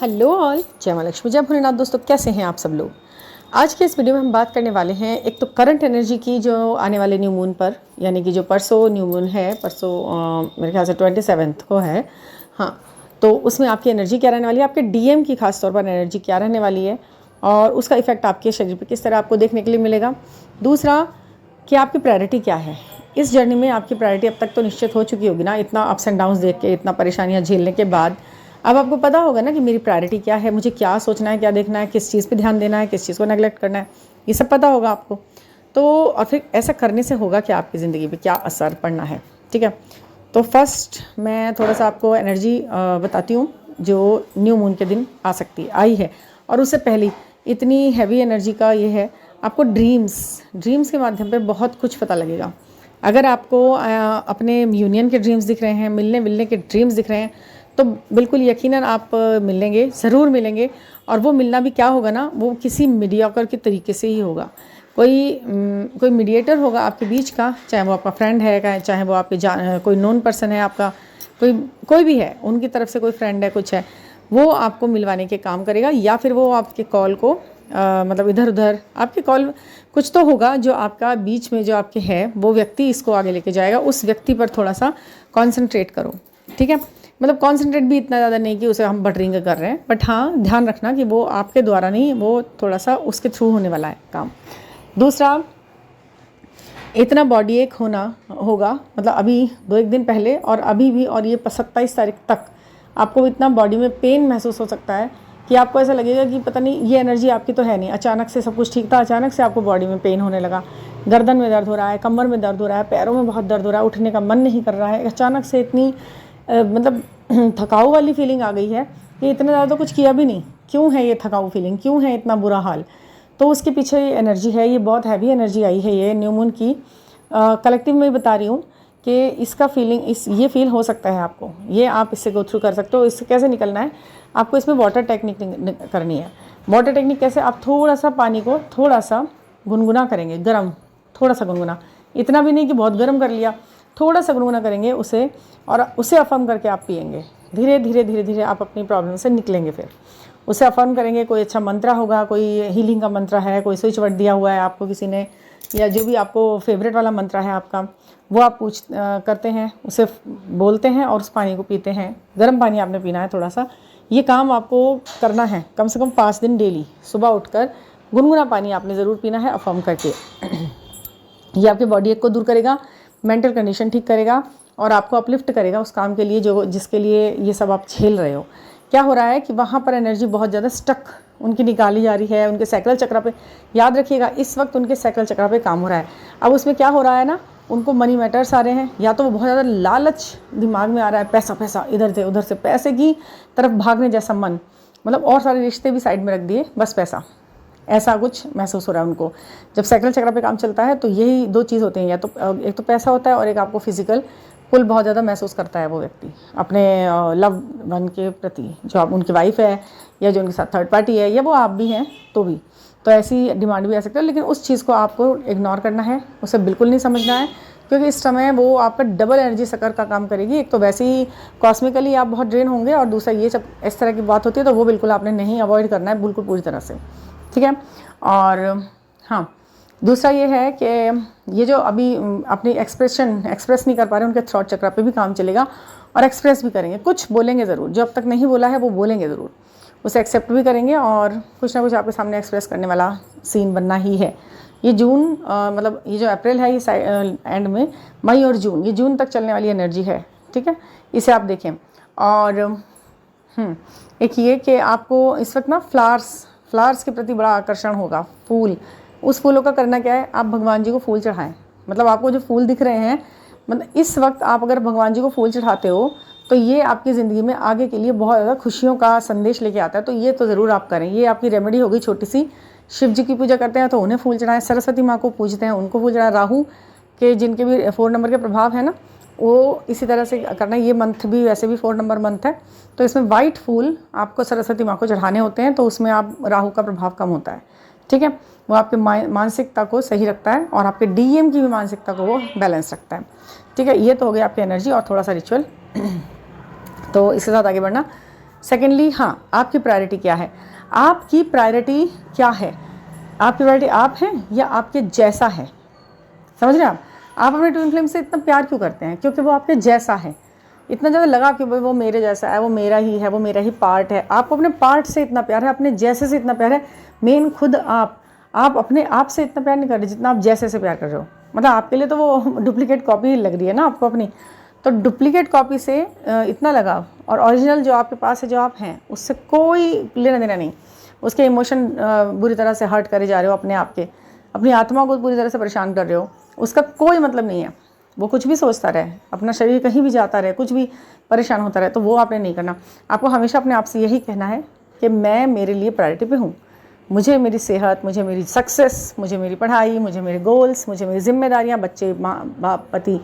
Hello all, जय माँ लक्ष्मी, जय भोलेनाथ। दोस्तों, कैसे हैं आप सब लोग। आज के इस वीडियो में हम बात करने वाले हैं एक तो करंट एनर्जी की, जो आने वाले न्यू मून पर, यानी कि जो परसों न्यू मून है, परसों मेरे ख्याल से 27 को है। हाँ, तो उसमें आपकी एनर्जी क्या रहने वाली है, आपके डीएम की खास तौर पर एनर्जी क्या रहने वाली है और उसका इफेक्ट आपके शरीर पर किस तरह आपको देखने के लिए मिलेगा। दूसरा, कि आपकी प्रायोरिटी क्या है इस जर्नी में। आपकी प्रायोरिटी अब तक तो निश्चित हो चुकी होगी ना, इतना अप्स एंड डाउन्स देख के, इतना परेशानियां झेलने के बाद अब आपको पता होगा ना कि मेरी प्रायोरिटी क्या है, मुझे क्या सोचना है, क्या देखना है, किस चीज़ पे ध्यान देना है, किस चीज़ को नेगलेक्ट करना है, ये सब पता होगा आपको। तो और फिर ऐसा करने से होगा कि आपकी ज़िंदगी पे क्या असर पड़ना है। ठीक है, तो फर्स्ट मैं थोड़ा सा आपको एनर्जी बताती हूँ जो न्यू मून के दिन आ सकती आई है। और उससे पहले इतनी हैवी एनर्जी का ये है, आपको ड्रीम्स के माध्यम पे बहुत कुछ पता लगेगा। अगर आपको अपने यूनियन के ड्रीम्स दिख रहे हैं, मिलने के ड्रीम्स दिख रहे हैं, तो बिल्कुल यकीनन आप मिलेंगे, ज़रूर मिलेंगे। और वो मिलना भी क्या होगा ना, वो किसी मीडियोकर के तरीके से ही होगा। कोई मीडिएटर होगा आपके बीच का, चाहे वो आपका फ्रेंड है, चाहे वो आपके कोई नोन पर्सन है आपका, कोई भी है, उनकी तरफ से कोई फ्रेंड है, कुछ है, वो आपको मिलवाने के काम करेगा। या फिर वो आपके कॉल को मतलब इधर उधर आपके कॉल कुछ तो होगा जो आपका बीच में जो आपके है, वो व्यक्ति इसको आगे लेके जाएगा। उस व्यक्ति पर थोड़ा सा कॉन्सेंट्रेट करो। ठीक है, मतलब कॉन्सेंट्रेट भी इतना ज़्यादा नहीं कि उसे हम बटरिंग कर रहे हैं, बट हाँ ध्यान रखना कि वो आपके द्वारा नहीं, वो थोड़ा सा उसके थ्रू होने वाला है काम। दूसरा, इतना बॉडी एक होना होगा, मतलब अभी 2-1 दिन पहले और अभी भी, और ये 27 तारीख तक आपको इतना बॉडी में पेन महसूस हो सकता है कि आपको ऐसा लगेगा कि पता नहीं ये एनर्जी आपकी तो है नहीं। अचानक से सब कुछ ठीक था, अचानक से आपको बॉडी में पेन होने लगा, गर्दन में दर्द हो रहा है, कमर में दर्द हो रहा है, पैरों में बहुत दर्द हो रहा है, उठने का मन नहीं कर रहा है। अचानक से इतनी मतलब थकाऊ वाली फीलिंग आ गई है कि इतना ज़्यादा तो कुछ किया भी नहीं, क्यों है ये थकाऊ फीलिंग, क्यों है इतना बुरा हाल। तो उसके पीछे ये एनर्जी है, ये बहुत हैवी एनर्जी आई है ये न्यू मून की। कलेक्टिव में बता रही हूँ कि इसका फीलिंग ये फील हो सकता है आपको, ये आप इससे गो थ्रू कर सकते हो। इससे कैसे निकलना है, आपको इसमें वाटर टेक्निक करनी है। वाटर टेक्निक कैसे, आप थोड़ा सा पानी को थोड़ा सा गुनगुना करेंगे, गर्म, थोड़ा सा गुनगुना, इतना भी नहीं कि बहुत गर्म कर लिया, थोड़ा सा गुनगुना करेंगे उसे, और उसे अफर्म करके आप पिएंगे। धीरे धीरे आप अपनी प्रॉब्लम से निकलेंगे। फिर उसे अफर्म करेंगे, कोई अच्छा मंत्र होगा, कोई हीलिंग का मंत्र है, कोई स्विच वर्ड दिया हुआ है आपको किसी ने, या जो भी आपको फेवरेट वाला मंत्र है आपका, वो आप करते हैं, उसे बोलते हैं और उस पानी को पीते हैं। गर्म पानी आपने पीना है थोड़ा सा। ये काम आपको करना है कम से कम 5 दिन डेली। सुबह उठकर गुनगुना पानी आपने ज़रूर पीना है अफर्म करके। ये आपके बॉडी एक को दूर करेगा, मेंटल कंडीशन ठीक करेगा और आपको अपलिफ्ट करेगा उस काम के लिए जो जिसके लिए ये सब आप झेल रहे हो। क्या हो रहा है कि वहाँ पर एनर्जी बहुत ज़्यादा स्टक उनकी निकाली जा रही है, उनके सैक्रल चक्र पे। याद रखिएगा, इस वक्त उनके सैक्रल चक्र पे काम हो रहा है। अब उसमें क्या हो रहा है ना, उनको मनी मैटर्स आ रहे हैं, या तो वो बहुत ज़्यादा लालच दिमाग में आ रहा है, पैसा पैसा, इधर से उधर से पैसे की तरफ भागने जैसा मन, मतलब और सारे रिश्ते भी साइड में रख दिए, बस पैसा, ऐसा कुछ महसूस हो रहा है उनको। जब सैक्रल चक्र पे काम चलता है तो यही 2 चीज़ होती हैं, या तो एक तो पैसा होता है और एक आपको फिजिकल पुल बहुत ज़्यादा महसूस करता है वो व्यक्ति अपने लव वन के प्रति, जो आप उनकी वाइफ है या जो उनके साथ थर्ड पार्टी है, या वो आप भी हैं तो ऐसी डिमांड भी आ सकती है। लेकिन उस चीज़ को आपको इग्नोर करना है, उसे बिल्कुल नहीं समझना है, क्योंकि इस समय वो आपका डबल एनर्जी सकर का काम करेगी। एक तो वैसे ही कॉस्मिकली आप बहुत ड्रेन होंगे, और दूसरा ये जब इस तरह की बात होती है तो वो बिल्कुल आपने नहीं अवॉइड करना है, बिल्कुल पूरी तरह से। ठीक है, और हाँ, दूसरा ये है कि ये जो अभी अपनी एक्सप्रेस नहीं कर पा रहे, उनके थ्रॉट चक्र पे भी काम चलेगा और एक्सप्रेस भी करेंगे, कुछ बोलेंगे ज़रूर, जो अब तक नहीं बोला है वो बोलेंगे ज़रूर, उसे एक्सेप्ट भी करेंगे और कुछ ना कुछ आपके सामने एक्सप्रेस करने वाला सीन बनना ही है। ये जून मतलब ये जो अप्रैल है, ये एंड में मई और जून, ये जून तक चलने वाली एनर्जी है। ठीक है, इसे आप देखें। और एक ये कि आपको इस वक्त ना फ्लावर्स के प्रति बड़ा आकर्षण होगा। फूल, उस फूलों का करना क्या है, आप भगवान जी को फूल चढ़ाएं। मतलब आपको जो फूल दिख रहे हैं, मतलब इस वक्त आप अगर भगवान जी को फूल चढ़ाते हो तो ये आपकी ज़िंदगी में आगे के लिए बहुत ज़्यादा खुशियों का संदेश लेके आता है। तो ये तो ज़रूर आप करें, ये आपकी रेमेडी होगी छोटी सी। शिव जी की पूजा करते हैं तो उन्हें फूल चढ़ाएं, सरस्वती माँ को पूजते हैं उनको फूल चढ़ाएं, राहु के जिनके भी 4 नंबर के प्रभाव है ना, वो इसी तरह से करना है। ये मंथ भी वैसे भी 4 नंबर मंथ है, तो इसमें वाइट फूल आपको सरस्वती माँ को चढ़ाने होते हैं, तो उसमें आप राहु का प्रभाव कम होता है। ठीक है, वो आपके मानसिकता को सही रखता है और आपके डीएम की भी मानसिकता को वो बैलेंस रखता है। ठीक है, ये तो हो गया आपकी एनर्जी और थोड़ा सा रिचुअल। तो इसके साथ आगे बढ़ना, सेकेंडली, हाँ, आपकी प्रायोरिटी क्या है, आपकी प्रायोरिटी क्या है, आपकी प्रायोरिटी आप हैं या आपके जैसा है। समझ रहे हैं आप अपने ट्विन फ्लेम से इतना प्यार क्यों करते हैं? क्योंकि वो आपके जैसा है। इतना ज़्यादा लगा कि भाई वो मेरे जैसा है, वो मेरा ही है, वो मेरा ही पार्ट है। आपको अपने पार्ट से इतना प्यार है, अपने जैसे से इतना प्यार है। मेन खुद आप अपने आप से इतना प्यार नहीं कर रहे जितना आप जैसे से प्यार कर रहे हो। मतलब आपके लिए तो वो डुप्लीकेट कॉपी लग रही है ना आपको अपनी। तो डुप्लीकेट कॉपी से इतना लगाव, और ओरिजिनल जो आपके पास है, जो आप हैं, उससे कोई लेना देना नहीं। उसके इमोशन बुरी तरह से हर्ट करे जा रहे हो, अपने आप के, अपनी आत्मा को बुरी तरह से परेशान कर रहे हो, उसका कोई मतलब नहीं है। वो कुछ भी सोचता रहे, अपना शरीर कहीं भी जाता रहे, कुछ भी परेशान होता रहे, तो वो आपने नहीं करना। आपको हमेशा अपने आप से यही कहना है कि मैं मेरे लिए प्रायोरिटी पे हूँ। मुझे मेरी सेहत, मुझे मेरी सक्सेस, मुझे मेरी पढ़ाई, मुझे मेरे गोल्स, मुझे मेरी जिम्मेदारियाँ, बच्चे, माँ बाप, पति,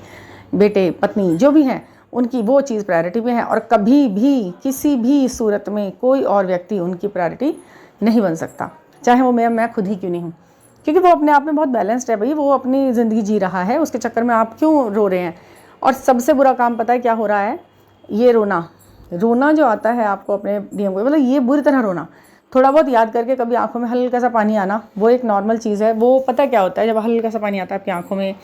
बेटे, पत्नी, जो भी हैं, उनकी वो चीज़ प्रायोरिटी पे है। और कभी भी किसी भी सूरत में कोई और व्यक्ति उनकी प्रायोरिटी नहीं बन सकता, चाहे वो मैं खुद ही क्यों नहीं हूँ। क्योंकि वो अपने आप में बहुत बैलेंस्ड है भाई, वो अपनी ज़िंदगी जी रहा है, उसके चक्कर में आप क्यों रो रहे हैं? और सबसे बुरा काम पता है क्या हो रहा है? ये रोना जो आता है आपको अपने डीएम को, मतलब ये बुरी तरह रोना, थोड़ा बहुत याद करके कभी आंखों में हल्का सा पानी आना, वो एक नॉर्मल चीज़ है। वो पता क्या होता है, जब हल्का सा पानी आता है आपकी आंखों में,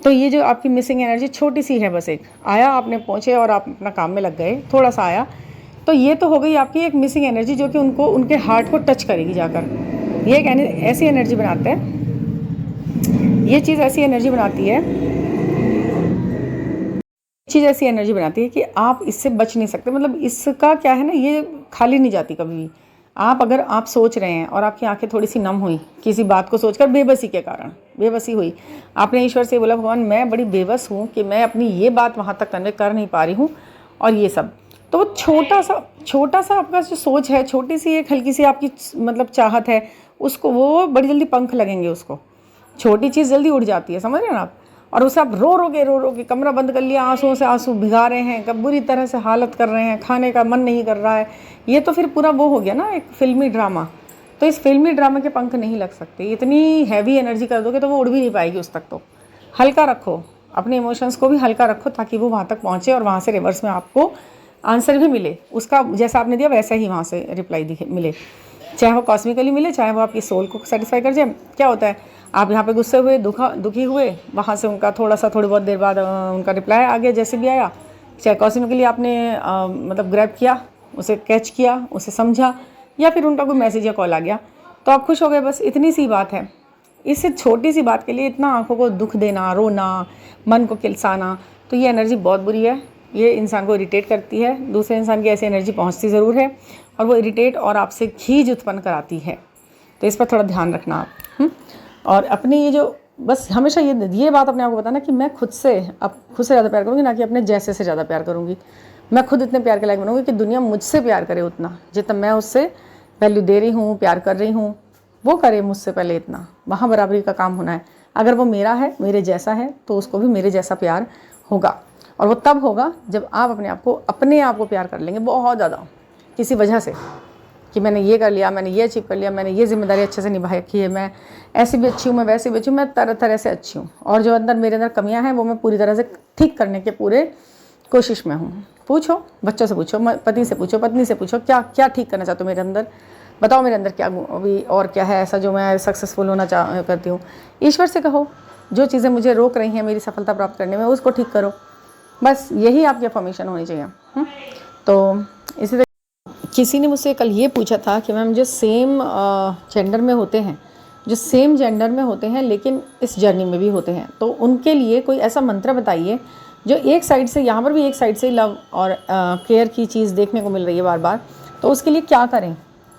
तो ये जो आपकी मिसिंग एनर्जी छोटी सी है, बस एक आया, आपने पहुँचे और आप अपना काम में लग गए, थोड़ा सा आया, तो ये तो हो गई आपकी एक मिसिंग एनर्जी, जो कि उनको, उनके हार्ट को टच करेगी जाकर। ये एक ऐसी एनर्जी बनाता है, ये चीज़ ऐसी एनर्जी बनाती है, कि आप इससे बच नहीं सकते। मतलब इसका क्या है ना, ये खाली नहीं जाती कभी भी। अगर आप सोच रहे हैं और आपकी आंखें थोड़ी सी नम हुई किसी बात को सोचकर, बेबसी के कारण बेबसी हुई, आपने ईश्वर से बोला, भगवान मैं बड़ी बेबस हूँ कि मैं अपनी ये बात वहाँ तक कन्वे कर नहीं पा रही हूँ, और ये सब, तो वो छोटा सा आपका जो सोच है, छोटी सी एक हल्की सी आपकी मतलब चाहत है, उसको वो बड़ी जल्दी पंख लगेंगे। उसको छोटी चीज़ जल्दी उड़ जाती है, समझ रहे हैं आप? और उसे आप रो के कमरा बंद कर लिया, आंसुओं से आंसू भिगा रहे हैं, कब बुरी तरह से हालत कर रहे हैं, खाने का मन नहीं कर रहा है, ये तो फिर पूरा वो हो गया ना, एक फिल्मी ड्रामा। तो इस फिल्मी ड्रामा के पंख नहीं लग सकते। इतनी हैवी एनर्जी कर दोगे तो वो उड़ भी नहीं पाएगी उस तक। तो हल्का रखो, अपने इमोशंस को भी हल्का रखो, ताकि वो वहाँ तक पहुँचे और वहाँ से रिवर्स में आपको आंसर भी मिले, उसका जैसा आपने दिया वैसा ही वहाँ से रिप्लाई मिले, चाहे वो कॉस्मिकली मिले, चाहे वो आपकी सोल को सेटिस्फाई कर जाए। क्या होता है, आप यहाँ पे गुस्से हुए, दुखी हुए, वहाँ से उनका थोड़ी बहुत देर बाद उनका रिप्लाई आ गया, जैसे भी आया, चाहे कॉस्मिकली आपने मतलब ग्रैब किया, उसे कैच किया, उसे समझा, या फिर उनका कोई मैसेज या कॉल आ गया, तो आप खुश हो गए। बस इतनी सी बात है। इससे छोटी सी बात के लिए इतना आंखों को दुख देना, रोना, मन को किलसाना, तो ये एनर्जी बहुत बुरी है। ये इंसान को इरिटेट करती है। दूसरे इंसान की ऐसी एनर्जी पहुंचती ज़रूर है, और वो इरिटेट और आपसे खीज उत्पन्न कराती है। तो इस पर थोड़ा ध्यान रखना आप। और अपनी ये जो, बस हमेशा ये बात अपने आप को बताना कि मैं खुद से ज़्यादा प्यार करूँगी, ना कि अपने जैसे से ज़्यादा प्यार करूँगी। मैं खुद इतने प्यार के लायक बनूँगी कि दुनिया मुझसे प्यार करे उतना, जितना मैं उससे वैल्यू दे रही हूँ, प्यार कर रही हूँ, वो करे मुझसे पहले इतना। वहाँ बराबरी का काम होना है। अगर वो मेरा है, मेरे जैसा है, तो उसको भी मेरे जैसा प्यार होगा। और वो तब होगा जब आप अपने आप को प्यार कर लेंगे बहुत ज़्यादा, किसी वजह से, कि मैंने ये कर लिया, मैंने ये अचीव कर लिया, मैंने ये जिम्मेदारी अच्छे से निभाई की है, मैं ऐसी भी अच्छी हूँ, मैं वैसी भी अच्छी हूँ, मैं तरह तरह से अच्छी हूँ, और जो मेरे अंदर कमियाँ हैं वो मैं पूरी तरह से ठीक करने के पूरे कोशिश में हूँ। पूछो, बच्चों से पूछो, पति से पूछो, पत्नी से पूछो, क्या क्या ठीक करना चाहते हो मेरे अंदर, बताओ मेरे अंदर क्या अभी और क्या है ऐसा जो मैं सक्सेसफुल होना करती हूँ। ईश्वर से कहो, जो चीज़ें मुझे रोक रही हैं मेरी सफलता प्राप्त करने में, उसको ठीक करो। बस यही आपकी अफर्मेशन होनी चाहिए। तो इसी तरह किसी ने मुझसे कल ये पूछा था कि मैम जो सेम जेंडर में होते हैं, लेकिन इस जर्नी में भी होते हैं, तो उनके लिए कोई ऐसा मंत्र बताइए जो एक साइड से, यहाँ पर भी एक साइड से लव और केयर की चीज़ देखने को मिल रही है बार बार, तो उसके लिए क्या करें।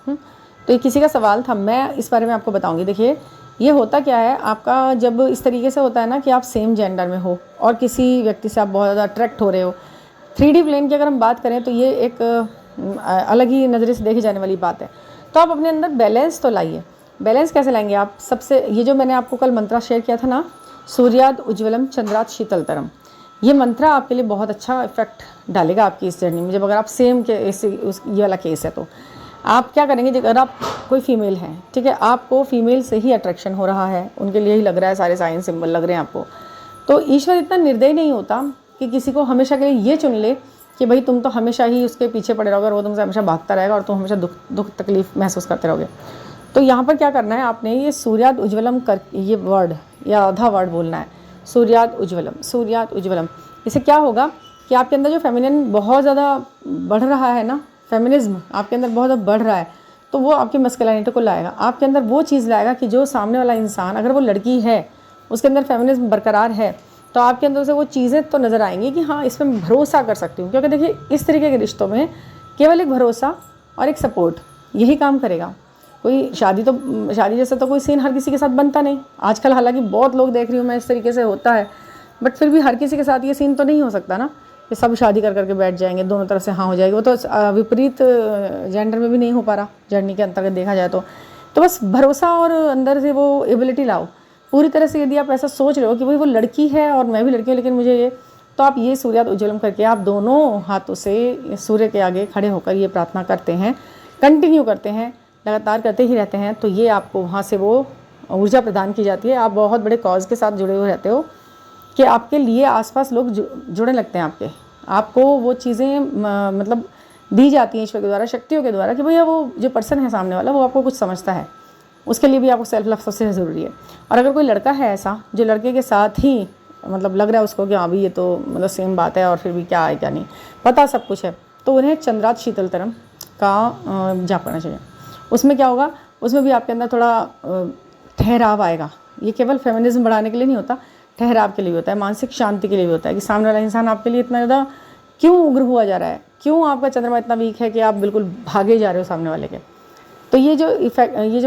तो ये किसी का सवाल था, मैं इस बारे में आपको बताऊँगी। देखिए, ये होता क्या है आपका, जब इस तरीके से होता है ना कि आप सेम जेंडर में हो और किसी व्यक्ति से आप बहुत ज़्यादा अट्रैक्ट हो रहे हो, 3D प्लेन की अगर हम बात करें तो ये एक अलग ही नज़रिए से देखी जाने वाली बात है। तो आप अपने अंदर बैलेंस तो लाइए। बैलेंस कैसे लाएंगे आप? सबसे, ये जो मैंने आपको कल मंत्र शेयर किया था ना, सूर्याद उज्ज्वलम चंद्रात शीतलतरम, ये मंत्र आपके लिए बहुत अच्छा इफेक्ट डालेगा आपकी इस जर्नी में। जब अगर आप सेम के ये वाला केस है, तो आप क्या करेंगे, अगर आप कोई फीमेल हैं, ठीक है, आपको फीमेल से ही अट्रैक्शन हो रहा है, उनके लिए ही लग रहा है, सारे साइन सिंबल लग रहे हैं आपको, तो ईश्वर इतना निर्दयी नहीं होता कि किसी को हमेशा के लिए ये चुन ले कि भाई तुम तो हमेशा ही उसके पीछे पड़े रहोगे और वो तुमसे हमेशा भागता रहेगा और तुम हमेशा दुख तकलीफ महसूस करते रहोगे। तो यहाँ पर क्या करना है आपने, ये सूर्याद उज्ज्वलम कर, ये वर्ड या आधा वर्ड बोलना है, सूर्याद उज्ज्वलम, सूर्याद उज्ज्वलम। इससे क्या होगा कि आपके अंदर जो फेमिनिन बहुत ज़्यादा बढ़ रहा है ना, फेमिनिज्म आपके अंदर बहुत ज़्यादा बढ़ रहा है, तो वो आपकी मस्कुलिनिटी को लाएगा, आपके अंदर वो चीज़ लाएगा कि जो सामने वाला इंसान, अगर वो लड़की है, उसके अंदर फेमिनिज्म बरकरार है, तो आपके अंदर से वो चीज़ें तो नज़र आएंगी कि हाँ, इस पर भरोसा कर सकती हूँ। क्योंकि देखिए, इस तरीके के रिश्तों में केवल एक भरोसा और एक सपोर्ट यही काम करेगा। कोई शादी जैसा तो कोई सीन हर किसी के साथ बनता नहीं आजकल, हालांकि बहुत लोग देख रही हूँ मैं इस तरीके से होता है, बट फिर भी हर किसी के साथ ये सीन तो नहीं हो सकता ना कि सब शादी कर करके बैठ जाएंगे, दोनों तरफ से हाँ हो जाएगी। वो तो विपरीत जेंडर में भी नहीं हो पा रहा, जर्नी के अंतर्गत देखा जाए तो बस भरोसा और अंदर से वो एबिलिटी लाओ पूरी तरह से। यदि आप ऐसा सोच रहे हो कि भाई वो लड़की है और मैं भी लड़की हूँ लेकिन मुझे ये, तो आप ये सूर्याद उज्ज्वलम करके आप दोनों हाथों से सूर्य के आगे खड़े होकर ये प्रार्थना करते हैं, कंटिन्यू करते हैं, लगातार करते ही रहते हैं, तो ये आपको वहाँ से वो ऊर्जा प्रदान की जाती है। आप बहुत बड़े कॉज के साथ जुड़े हुए रहते हो कि आपके लिए आसपास लोग जुड़ने लगते हैं, आपको वो चीज़ें मतलब दी जाती हैं ईश्वर के द्वारा, शक्तियों के द्वारा, कि भैया वो जो पर्सन है सामने वाला वो आपको कुछ समझता है। उसके लिए भी आपको सेल्फ लव सबसे ज़रूरी है। और अगर कोई लड़का है ऐसा जो लड़के के साथ ही मतलब लग रहा है उसको कि हाँ भी ये तो मतलब सेम बात है और फिर भी क्या है क्या नहीं पता, सब कुछ है, तो उन्हें चंद्रात शीतलतरम का जाप करना चाहिए। उसमें क्या होगा, उसमें भी आपके अंदर थोड़ा ठहराव आएगा। ये केवल फेमिनिज्म बढ़ाने के लिए नहीं होता, ठहराव के लिए भी होता है, मानसिक शांति के लिए भी होता है कि सामने वाला इंसान आपके लिए इतना ज़्यादा क्यों उग्र हुआ जा रहा है, क्यों आपका चंद्रमा इतना वीक है कि आप बिल्कुल भागे जा रहे हो सामने वाले के। तो ये जो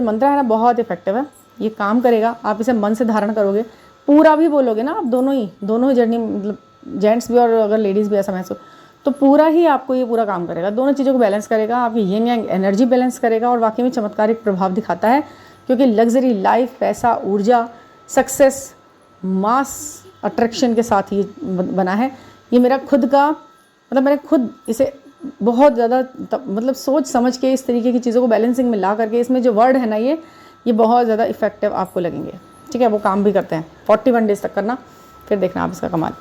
मंत्र है ना, बहुत इफेक्टिव है, ये काम करेगा। आप इसे मन से धारण करोगे, पूरा भी बोलोगे ना आप, दोनों ही जर्नी, मतलब जेंट्स भी और अगर लेडीज़ भी ऐसा महसूस, तो पूरा ही आपको ये पूरा काम करेगा, दोनों चीज़ों को बैलेंस करेगा, आपकी येन यांग एनर्जी बैलेंस करेगा और वाकई में चमत्कारिक प्रभाव दिखाता है। क्योंकि लग्जरी लाइफ, पैसा, ऊर्जा, सक्सेस, मास अट्रैक्शन के साथ ये बना है। ये मेरा खुद का मतलब मैंने खुद इसे बहुत ज़्यादा मतलब सोच समझ के इस तरीके की चीज़ों को बैलेंसिंग में ला करके, इसमें जो वर्ड है ना ये बहुत ज़्यादा इफेक्टिव आपको लगेंगे। ठीक है, वो काम भी करते हैं। 41 डेज़ तक करना, फिर देखना आप इसका कमाल।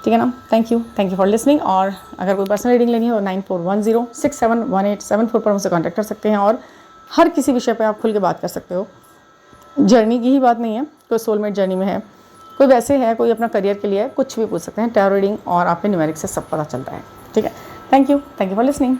ठीक है ना, थैंक यू फॉर लिसनिंग। और अगर कोई पर्सनल रीडिंग लेनी हो 9410671874 पर मुझसे कॉन्टैक्ट कर सकते हैं और हर किसी विषय पर आप खुल के बात कर सकते हो। जर्नी की ही बात नहीं है, कोई सोलमेट जर्नी में है, कोई वैसे है, कोई अपना करियर के लिए, कुछ भी पूछ सकते हैं। टैरो रीडिंग और आपके न्यूमेरिक से सब पता चलता है। ठीक है, थैंक यू फॉर लिसनिंग।